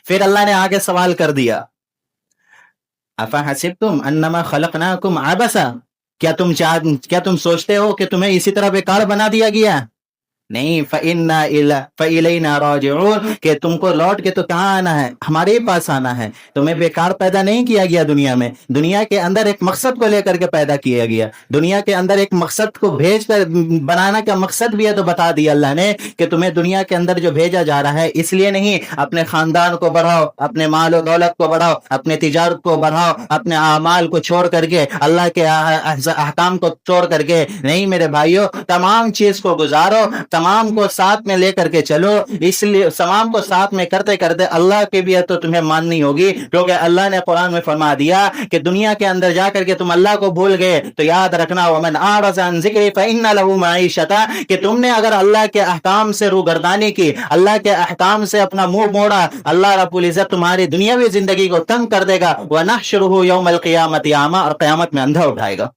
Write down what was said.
پھر اللہ نے آگے سوال کر دیا، افحسبتم انما خلقناکم عبثا، کیا تم سوچتے ہو کہ تمہیں اسی طرح بیکار بنا دیا گیا؟ نہیں، فَإِلَيْنَا رَاجِعُونَ، کہ تم کو لوٹ کے تو کہاں آنا ہے؟ ہمارے ہی پاس آنا ہے۔ تمہیں بیکار پیدا نہیں کیا گیا دنیا میں، دنیا کے اندر ایک مقصد کو لے کر کے پیدا کیا گیا، دنیا کے اندر ایک مقصد کو بھیج کر بنانا کا مقصد بھی ہے تو بتا دیا اللہ نے کہ تمہیں دنیا کے اندر جو بھیجا جا رہا ہے اس لیے نہیں اپنے خاندان کو بڑھاؤ، اپنے مال و دولت کو بڑھاؤ، اپنے تجارت کو بڑھاؤ، اپنے اعمال کو چھوڑ کر کے، اللہ کے احکام کو چھوڑ کر کے نہیں میرے بھائیوں، تمام چیز کو گزارو، تمام کو ساتھ میں لے کر کے چلو، اس لیے تمام کو ساتھ میں کرتے کرتے اللہ کی بھی تو تمہیں ماننی ہوگی، کیونکہ اللہ نے قرآن میں فرما دیا کہ دنیا کے اندر جا کر کے تم اللہ کو بھول گئے تو یاد رکھنا ومن اعرض عن ذکری فإن له معیشۃ، کہ تم نے اگر اللہ کے احکام سے روگردانی کی، اللہ کے احکام سے اپنا منہ موڑا، اللہ رب العزت تمہاری دنیاوی زندگی کو تنگ کر دے گا، ونحشرہ یوم القیامۃ اعمی، اور قیامت میں اندھا اٹھائے گا۔